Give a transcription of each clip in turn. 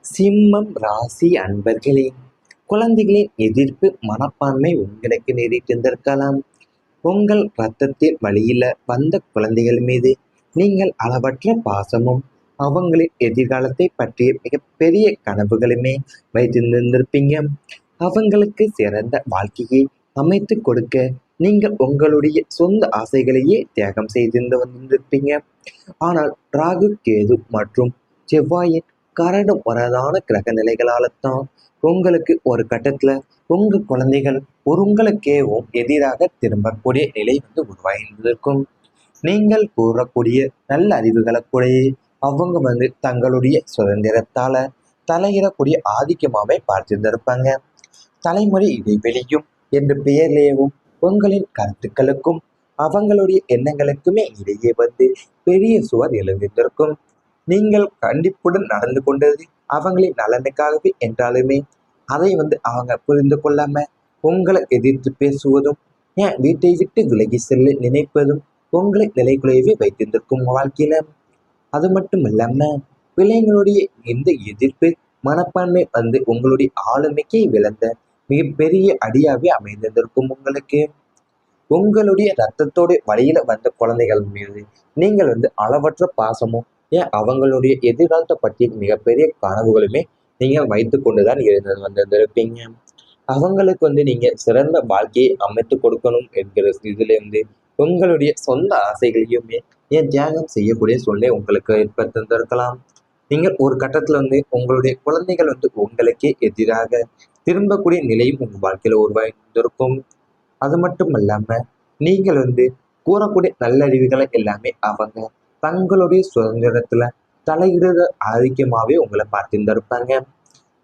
சிம்மம் ராசி அன்பர்களே, குழந்தைகளின் எதிர்ப்பு மனப்பான்மை உங்களுக்கு நேரிட்டிருந்திருக்கலாம். உங்கள் இரத்தத்தில் வழியில வந்த குழந்தைகள் மீது நீங்கள் அளவற்ற பாசமும் அவங்களின் எதிர்காலத்தை பற்றிய மிகப்பெரிய கனவுகளுமே வைத்திருந்திருப்பீங்க. அவங்களுக்கு சிறந்த வாழ்க்கையை அமைத்து கொடுக்க நீங்கள் உங்களுடைய சொந்த ஆசைகளையே தியாகம் செய்திருந்து வந்திருப்பீங்க. ஆனால் ராகு, கேது மற்றும் செவ்வாயின் கரடு முரடான கிரக நிலைகளால தான் உங்களுக்கு ஒரு கட்டத்துல உங்க குழந்தைகள் உங்களுக்கேவும் எதிராக திரும்பக்கூடிய நிலை உருவாகியிருக்கும். நீங்கள் கூறக்கூடிய நல்ல அறிவுகளை கூட அவங்க தங்களுடைய சுதந்திரத்தால தலையிடக்கூடிய ஆதிக்கமாவே பார்த்திருந்திருப்பாங்க. தலைமுறை இடைவெளியும் என்ற பெயர்லேயும் உங்களின் கருத்துக்களுக்கும் அவங்களுடைய எண்ணங்களுக்குமே இடையே பெரிய சுவர் எழுந்திருக்கும். நீங்கள் கண்டிப்புடன் நடந்து கொண்டது அவங்களின் நலனுக்காகவே என்றாலுமே அதை அவங்க புரிந்து கொள்ளாம உங்களை எதிர்த்து பேசுவதும், ஏன் வீட்டை விட்டு விலகி செல்ல நினைப்பதும் உங்களை நிலைக்குலையவே வைத்திருந்திருக்கும் வாழ்க்கையில. அது மட்டும் இல்லாம பிள்ளைங்களுடைய இந்த எதிர்ப்பு மனப்பான்மை உங்களுடைய ஆளுமைக்கு விளந்த மிகப்பெரிய அடியாவே அமைந்திருந்திருக்கும் உங்களுக்கு. உங்களுடைய ரத்தத்தோட வழியில வந்த குழந்தைகள் மீது நீங்கள் அளவற்ற பாசமும், ஏன் அவங்களுடைய எதிர்காலத்தை பற்றி மிகப்பெரிய கனவுகளுமே நீங்கள் வைத்து கொண்டுதான் வந்திருப்பீங்க. அவங்களுக்கு நீங்க சிறந்த வாழ்க்கையை அமைத்து கொடுக்கணும் என்கிற இதுல உங்களுடைய சொந்த ஆசைகளையுமே ஏன் தியாகம் செய்யக்கூடிய சூழ்நிலை உங்களுக்கு ஏற்பட்டிருந்திருக்கலாம். நீங்கள் ஒரு கட்டத்துல உங்களுடைய குழந்தைகள் உங்களுக்கே எதிராக திரும்பக்கூடிய நிலையும் உங்க வாழ்க்கையில உருவாகியிருந்திருக்கும். அது மட்டும் இல்லாம நீங்கள் கூறக்கூடிய நல்லறிவுகளை எல்லாமே அவங்க தங்களுடைய சுதந்திரத்துல தலையிடுற ஆதிக்கமாவே உங்களை பார்த்திருந்திருப்பாங்க.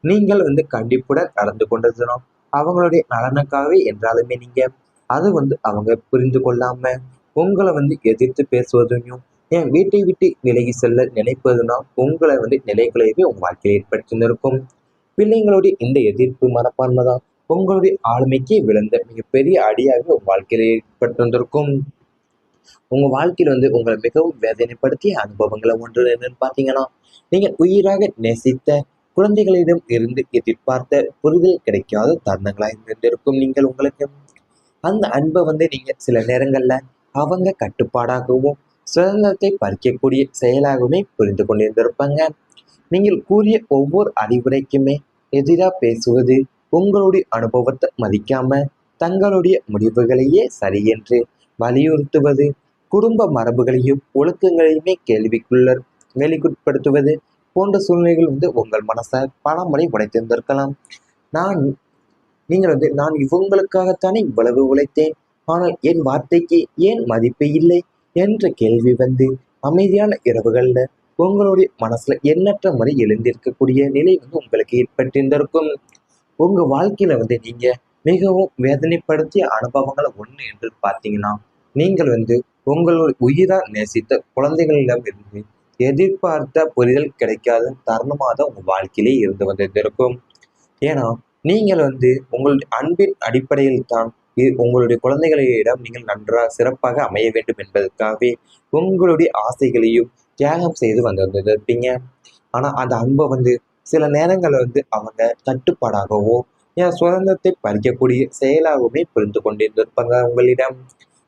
நீங்கள் கண்டிப்புடன் நடந்து கொண்டதுனும் அவங்களுடைய நலனுக்காகவே என்றாலுமே நீங்க அது அவங்க புரிந்து கொள்ளாம உங்களை எதிர்த்து பேசுவதையும், என் வீட்டை விட்டு விலகி செல்ல நினைப்பதுனா உங்களை நிலைக்குலையவே உங்க வாழ்க்கையில் ஏற்படுத்தியிருக்கும். பிள்ளைங்களுடைய இந்த எதிர்ப்பு மனப்பான்மை தான் உங்களுடைய ஆளுமைக்கு விழுந்த மிகப்பெரிய அடியாக உங்க வாழ்க்கையில ஏற்பட்டிருந்திருக்கும். உங்க வாழ்க்கையில் உங்களை மிகவும் வேதனைப்படுத்திய அனுபவங்களை ஒன்று என்னன்னு பார்த்தீங்கன்னா, நீங்க உயிராக நேசித்த குழந்தைகளிடம் இருந்து எதிர்பார்த்த புரிதல் கிடைக்காத தருணங்களாக இருந்திருக்கும். நீங்கள் உங்களுக்கு அந்த அன்பை நீங்க சில நேரங்கள்ல அவங்க கட்டுப்பாடாகவும் சுதந்திரத்தை பறிக்கக்கூடிய செயலாகவுமே புரிந்து கொண்டிருந்திருப்பாங்க. நீங்கள் கூறிய ஒவ்வொரு அறிவுரைக்குமே எதிராக பேசுவது, உங்களுடைய அனுபவத்தை மதிக்காம தங்களுடைய முடிவுகளையே சரி என்று வலியுறுத்துவது, குடும்ப மரபுகளையும் ஒழுக்கங்களையுமே வெளிக்குட்படுத்துவது போன்ற சூழ்நிலைகள் உங்கள் மனசை பல முறை உடைத்திருந்திருக்கலாம். நான் நீங்கள் நான் இவங்களுக்காகத்தானே இவ்வளவு உழைத்தேன், ஆனால் என் வார்த்தைக்கு ஏன் மதிப்பு இல்லை என்ற கேள்வி அமைதியான இரவுகள்ல உங்களுடைய மனசுல எண்ணற்ற முறை எழுந்திருக்கக்கூடிய நிலை உங்களுக்கு ஏற்பட்டிருந்திருக்கும். உங்க வாழ்க்கையில நீங்க மிகவும் வேதனைப்படுத்திய அனுபவங்களை ஒண்ணு என்று பார்த்தீங்கன்னா, நீங்கள் உங்களுடைய உயிரா நேசித்த குழந்தைகளிடம் இருந்து எதிர்பார்த்த புரிதல் கிடைக்காத தருணமாக தான் உங்க வாழ்க்கையிலே இருந்து வந்திருக்கும். ஏன்னா நீங்கள் உங்களுடைய அன்பின் அடிப்படையில் தான் உங்களுடைய குழந்தைகளிடம் நீங்கள் நன்றாக சிறப்பாக அமைய வேண்டும் என்பதற்காகவே உங்களுடைய ஆசைகளையும் தியாகம் செய்து வந்திருப்பீங்க. ஆனா அந்த அன்பை சில நேரங்களில் அவங்க கட்டுப்பாடாகவோ என் சுதந்திரத்தை பறிக்கக்கூடிய செயலாகவுமே புரிந்து கொண்டிருந்திருப்பாங்க உங்களிடம்.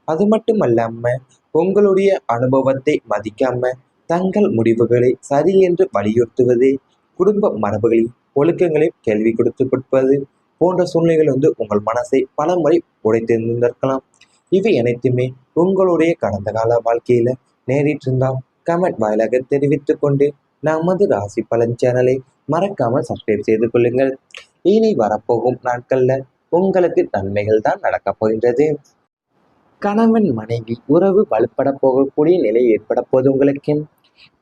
அது மட்டும் அல்லாம உங்களுடைய அனுபவத்தை மதிக்காம தங்கள் முடிவுகளை சரி என்று வலியுறுத்துவது, குடும்ப மரபுகளில் ஒழுக்கங்களை கேள்வி கொடுப்பது போன்ற சூழ்நிலைகள் உங்கள் மனசை பல முறை உடைத்திருந்திருக்கலாம். இவை அனைத்துமே உங்களுடைய கடந்த கால வாழ்க்கையில நேரிட்டிருந்தால் கமெண்ட் வாயிலாக தெரிவித்துக் கொண்டு நமது ராசி பலன் சேனலை மறக்காமல் சப்ஸ்கிரைப் செய்து கொள்ளுங்கள். இனி வரப்போகும் நாட்கள்ல உங்களுக்கு நன்மைகள் தான் நடக்கப் போகின்றது. கணவன் மனைவி உறவு வலுப்பட போகக்கூடிய நிலை ஏற்பட போது உங்களுக்கு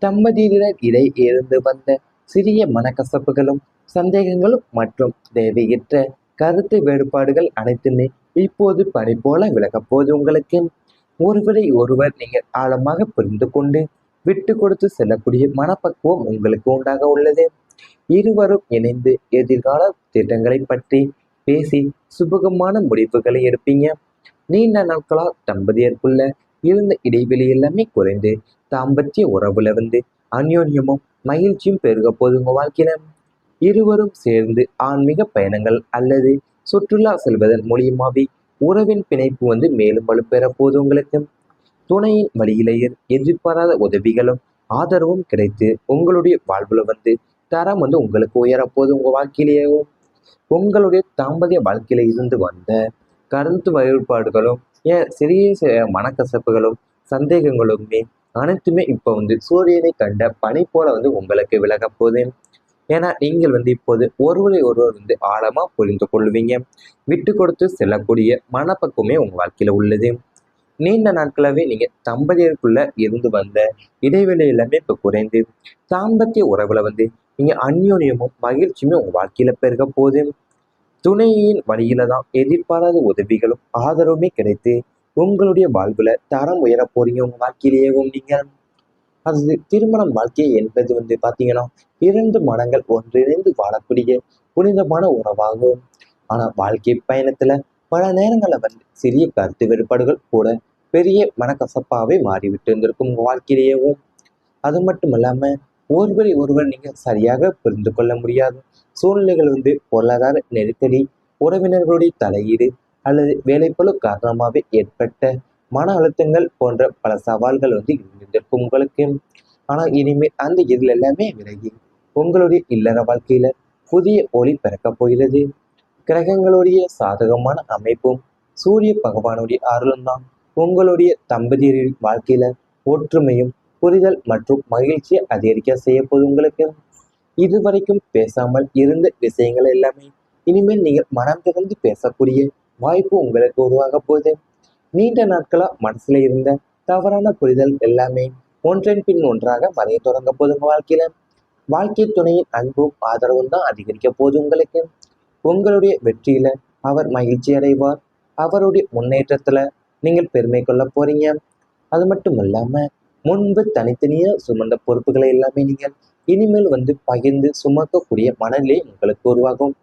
தம்பதியினர் இடையே இருந்து வந்த சிறிய மனக்கசப்புகளும் சந்தேகங்களும் மற்றும் தேவையற்ற கருத்து வேறுபாடுகள் அனைத்துமே இப்போது பனி போல விலகப் போது உங்களுக்கு ஒருவரை ஒருவர் நீங்கள் ஆழமாக புரிந்து கொண்டு விட்டு கொடுத்து செல்லக்கூடிய மனப்பக்குவம் உங்களுக்கு உண்டாக உள்ளது. இருவரும் இணைந்து எதிர்கால திட்டங்களை பற்றி பேசி சுபகமான முடிவுகளை எடுப்பீங்க. நீண்ட நாட்களா தம்பதியருக்குள்ள இருந்த இடைவெளி எல்லாமே குறைந்து தாம்பத்திய உறவுல அந்யோன்யமும் மகிழ்ச்சியும் பெருக போது உங்க வாழ்க்கையில இருவரும் சேர்ந்து ஆன்மீக பயணங்கள் அல்லது சுற்றுலா செல்வதன் மூலியமாவே உறவின் பிணைப்பு மேலும் வலுப்பெற போது உங்களுக்கு. துணையின் வழியிலேயே எதிர்பாராத உதவிகளும் ஆதரவும் கிடைத்து உங்களுடைய வாழ்வுல தரம் உங்களுக்கு உயரப்போது உங்க வாழ்க்கையிலேயும். உங்களுடைய தாம்பத்திய வாழ்க்கையில இருந்து வந்த கருத்து வேறுபாடுகளும் சிறிய மனக்கசப்புகளும் சந்தேகங்களுமே அனைத்துமே இப்போ சூரியனை கண்ட பனி போல உங்களுக்கு விலக போகுது. ஏன்னா நீங்கள் இப்போது ஒருவரை ஒருவர் ஆழமா புரிந்து கொள்வீங்க. விட்டு கொடுத்து செல்லக்கூடிய மனப்பக்குவமே உங்க வாழ்க்கையில உள்ளது. நீண்ட நாட்களாவே நீங்க தம்பதியருக்குள்ள இருந்து வந்த இடைவெளி எல்லாமே இப்ப குறைந்து தாம்பத்திய உறவுல நீங்க அந்யோன்யமும் மகிழ்ச்சியுமே உங்க வாழ்க்கையில பெருக போகுது. துணையின் வழியில தான் எதிர்பாராத உதவிகளும் ஆதரவுமே கிடைத்து உங்களுடைய வாழ்வுல தரம் உயர போறீங்க உங்க வாழ்க்கையிலேயும் நீங்க. அது திருமணம் வாழ்க்கை என்பது பாத்தீங்கன்னா 2 மனங்கள் ஒன்றிணைந்து வாழக்கூடிய புனிதமான உறவாகும். ஆனா வாழ்க்கை பயணத்துல பல நேரங்கள்ல சிறிய கருத்து வேறுபாடுகள் கூட பெரிய மனக்கசப்பாவே மாறிவிட்டு இருந்திருக்கும் உங்க வாழ்க்கையிலேயும். அது மட்டும் இல்லாம ஒருவரை ஒருவர் நீங்க சரியாக புரிந்து கொள்ள முடியாது சூழ்நிலைகள் பொருளாதார நெருக்கடி, உறவினர்களுடைய தலையீடு அல்லது வேலைப்பளு காரணமாகவே ஏற்பட்ட மன அழுத்தங்கள் போன்ற பல சவால்கள் இருந்திருக்கும் உங்களுக்கு. ஆனா இனிமேல் அந்த இதுல எல்லாமே விலகி உங்களுடைய இல்லற வாழ்க்கையில புதிய ஒளி பிறக்கப் போகிறது. கிரகங்களுடைய சாதகமான அமைப்பும் சூரிய பகவானுடைய அருளும் தான் உங்களுடைய தம்பதியரின் வாழ்க்கையில ஒற்றுமையும் புரிதல் மற்றும் மகிழ்ச்சியை அதிகரிக்க செய்ய போது உங்களுக்கு. இதுவரைக்கும் பேசாமல் இருந்த விஷயங்கள் எல்லாமே இனிமேல் நீங்கள் மனம் திறந்து பேசக்கூடிய வாய்ப்பு உங்களுக்கு உருவாக போகுது. நீண்ட நாட்களா மனசுல இருந்த தவறான புரிதல் எல்லாமே ஒன்றன் பின் ஒன்றாக மறைய தொடங்க போது உங்க வாழ்க்கையில. வாழ்க்கை துணையின் அன்பும் ஆதரவும் தான் அதிகரிக்க போது உங்களுக்கு. உங்களுடைய வெற்றியில அவர் மகிழ்ச்சி அடைவார். அவருடைய முன்னேற்றத்துல நீங்கள் பெருமை கொள்ள போறீங்க. அது மட்டும் இல்லாம முன்பு தனித்தனியா சுமந்த பொறுப்புகளை எல்லாமே நீங்கள் இனிமேல் பகிர்ந்து சுமக்கக்கூடிய மனநிலை உங்களுக்கு உருவாகும்.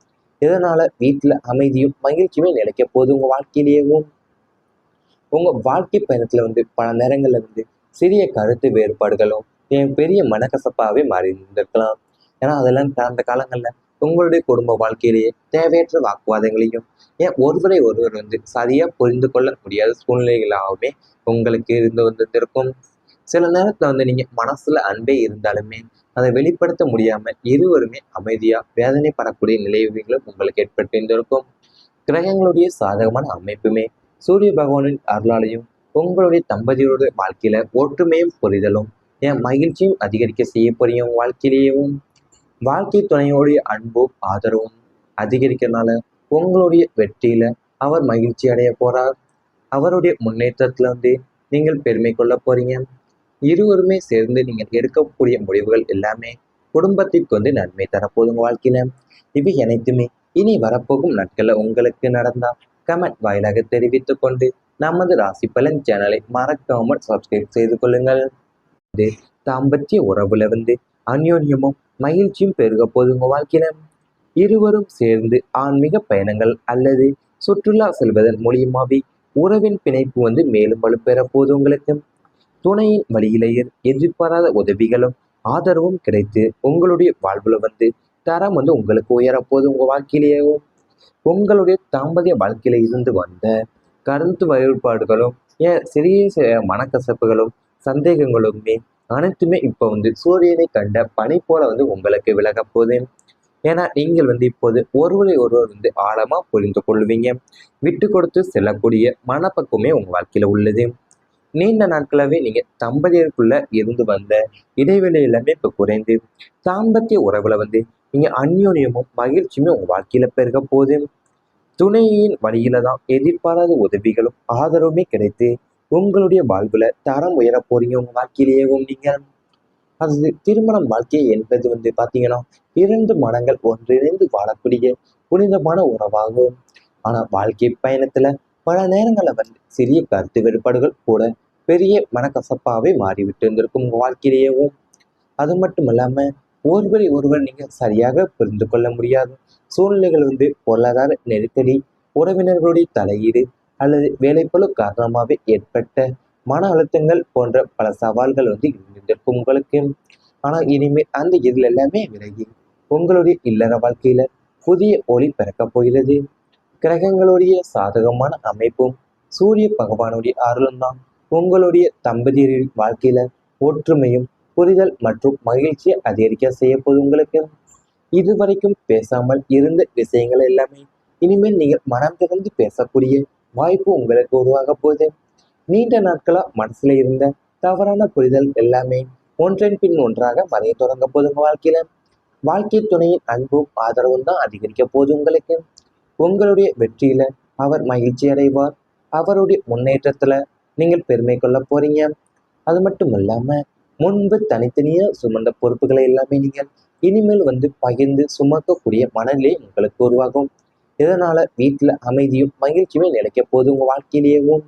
இதனால வீட்டுல அமைதியும் மகிழ்ச்சியுமே நிலைக்க போது உங்க வாழ்க்கையிலேயும். உங்க வாழ்க்கை பயணத்துல பல நேரங்கள்ல சிறிய கருத்து வேறுபாடுகளும் பெரிய மனக்கசப்பாவே மாறி இருந்திருக்கலாம். ஏன்னா அதெல்லாம் கடந்த காலங்கள்ல உங்களுடைய குடும்ப வாழ்க்கையிலேயே தேவையற்ற வாக்குவாதங்களையும் ஒருவரை ஒருவர் சரியா புரிந்து கொள்ள முடியாத சூழ்நிலைகளாகவே உங்களுக்கு இருந்து வந்திருக்கும். சில நேரத்துல நீங்க மனசுல அன்பே இருந்தாலுமே அதை வெளிப்படுத்த முடியாம இருவருமே அமைதியா வேதனைப்படக்கூடிய நிலைகளும் உங்களுக்கு ஏற்பட்டு இருந்திருக்கும். கிரகங்களுடைய சாதகமான அமைப்புமே சூரிய பகவானின் அருளாலையும் உங்களுடைய தம்பதியோட வாழ்க்கையில ஒற்றுமையும் புரிதலும் மகிழ்ச்சியும் அதிகரிக்க செய்ய போறீங்க உங்க வாழ்க்கையிலேயும். வாழ்க்கை துணையோடைய அன்பும் ஆதரவும் அதிகரிக்கிறதுனால உங்களுடைய வெற்றியில அவர் மகிழ்ச்சி அடைய போறார். அவருடைய முன்னேற்றத்துல நீங்கள் பெருமை கொள்ள போறீங்க. இருவருமே சேர்ந்து நீங்கள் எடுக்கக்கூடிய முடிவுகள் எல்லாமே குடும்பத்திற்கு நன்மை தரப்போதுங்க வாழ்க்கையில. இவை அனைத்துமே இனி வரப்போகும் நாட்கள்ல உங்களுக்கு நடந்தா கமெண்ட் வாயிலாக தெரிவித்துக் கொண்டு நமது ராசி பலன் சேனலை மறக்காமல் சப்ஸ்கிரைப் செய்து கொள்ளுங்கள். தாம்பத்திய உறவுல அந்யோன்யமும் மகிழ்ச்சியும் பெருக போதுங்க வாழ்க்கையில. இருவரும் சேர்ந்து ஆன்மீக பயணங்கள் அல்லது சுற்றுலா செல்வதன் மூலியமாவே உறவின் பிணைப்பு மேலும் வலுப்பெற போது உங்களுக்கு. துணையின் வழியிலேயே எதிர்பாராத உதவிகளும் ஆதரவும் கிடைத்து உங்களுடைய வாழ்வுல தரம் உங்களுக்கு உயரப்போது உங்க வாழ்க்கையிலேயும். உங்களுடைய தாம்பத்திய வாழ்க்கையில இருந்து வந்த கருத்து வேறுபாடுகளும் சிறிய மனக்கசப்புகளும் சந்தேகங்களுமே அனைத்துமே இப்போ சூரியனை கண்ட பனி போல உங்களுக்கு விலக போகுது. ஏன்னா நீங்கள் இப்போது ஒருவரை ஒருவர் ஆழமா புரிந்து கொள்வீங்க. விட்டு கொடுத்து செல்லக்கூடிய மனப்பக்குவமே உங்க வாழ்க்கையில உள்ளது. நீண்ட நாட்களாவே நீங்க தம்பதியருக்குள்ள இருந்து வந்த இடைவெளி எல்லாமே இப்ப குறைந்து தாம்பத்திய உறவுல நீங்க அந்யோன்யமும் மகிழ்ச்சியுமே உங்க வாழ்க்கையில பெருக போகுது. துணையின் வழியில தான் எதிர்பாராத உதவிகளும் ஆதரவுமே கிடைத்து உங்களுடைய வாழ்வுல தரம் உயர போறீங்க உங்க வாழ்க்கையிலேயும் நீங்க. அது திருமணம் வாழ்க்கை என்பது பாத்தீங்கன்னா 2 மனங்கள் ஒன்றிணைந்து வாழக்கூடிய புனிதமான உறவாகும். ஆனா வாழ்க்கை பயணத்துல பல நேரங்கள்ல சிறிய கருத்து வேறுபாடுகள் கூட பெரிய மனக்கசப்பாவே மாறிவிட்டு இருந்திருக்கும் உங்க வாழ்க்கையிலேயும். அது மட்டும் இல்லாம ஒருவரை ஒருவர் நீங்க சரியாக புரிந்து கொள்ள முடியாது சூழ்நிலைகள் பொருளாதார நெருக்கடி, உறவினர்களுடைய தலையீடு அல்லது வேலைப்பளு காரணமாகவே ஏற்பட்ட மன அழுத்தங்கள் போன்ற பல சவால்கள் இருந்திருக்கும் உங்களுக்கு. ஆனா இனிமேல் அந்த இதுல எல்லாமே விலகி உங்களுடைய இல்லற வாழ்க்கையில புதிய ஒளி பிறக்கப் போகிறது. கிரகங்களுடைய சாதகமான அமைப்பும் சூரிய பகவானுடைய அருளும் தான் உங்களுடைய தம்பதியரின் வாழ்க்கையில ஒற்றுமையும் புரிதல் மற்றும் மகிழ்ச்சியை அதிகரிக்க செய்ய போது உங்களுக்கு. இதுவரைக்கும் பேசாமல் இருந்த விஷயங்கள் எல்லாமே இனிமேல் நீங்கள் மனம் திறந்து பேசக்கூடிய வாய்ப்பு உங்களுக்கு உருவாக போகுது. நீண்ட நாட்களா மனசுல இருந்த தவறான புரிதல் எல்லாமே ஒன்றன் பின் ஒன்றாக மறைய தொடங்க போது உங்க வாழ்க்கையில. வாழ்க்கை துணையின் அன்பும் ஆதரவும் தான் அதிகரிக்க போது உங்களுக்கு. உங்களுடைய வெற்றியில அவர் மகிழ்ச்சி அடைவார். அவருடைய முன்னேற்றத்துல நீங்கள் பெருமை கொள்ள போறீங்க. அது மட்டும் இல்லாம முன்பு தனித்தனியா சுமந்த பொறுப்புகளை எல்லாமே நீங்கள் இனிமேல் பகிர்ந்து சுமக்கக்கூடிய மனநிலை உங்களுக்கு உருவாகும். இதனால வீட்டுல அமைதியும் மகிழ்ச்சியுமே நிலைக்க போது உங்க வாழ்க்கையிலேயும்.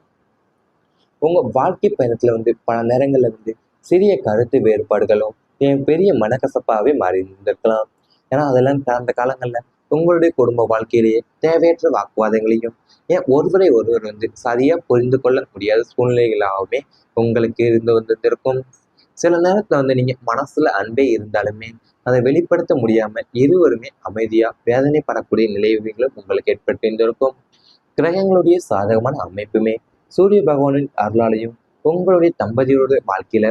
உங்க வாழ்க்கை பயணத்துல பல நேரங்கள்ல சிறிய கருத்து வேறுபாடுகளும் பெரிய மனக்கசப்பாவே மாறி இருந்திருக்கலாம். ஏன்னா அதெல்லாம் கடந்த காலங்கள்ல உங்களுடைய குடும்ப வாழ்க்கையிலேயே தேவையற்ற வாக்குவாதங்களையும் ஒருவரை ஒருவர் சரியா புரிந்து கொள்ள முடியாத சூழ்நிலைகளாகவே உங்களுக்கு இருந்து வந்திருக்கும். சில நேரத்துல நீங்க மனசுல அன்பே இருந்தாலுமே அதை வெளிப்படுத்த முடியாம இருவருமே அமைதியா வேதனைப்படக்கூடிய நிலைகளும் உங்களுக்கு ஏற்பட்டு இருந்திருக்கும். கிரகங்களுடைய சாதகமான அமைப்புமே சூரிய பகவானின் அருளாலையும் உங்களுடைய தம்பதியோட வாழ்க்கையில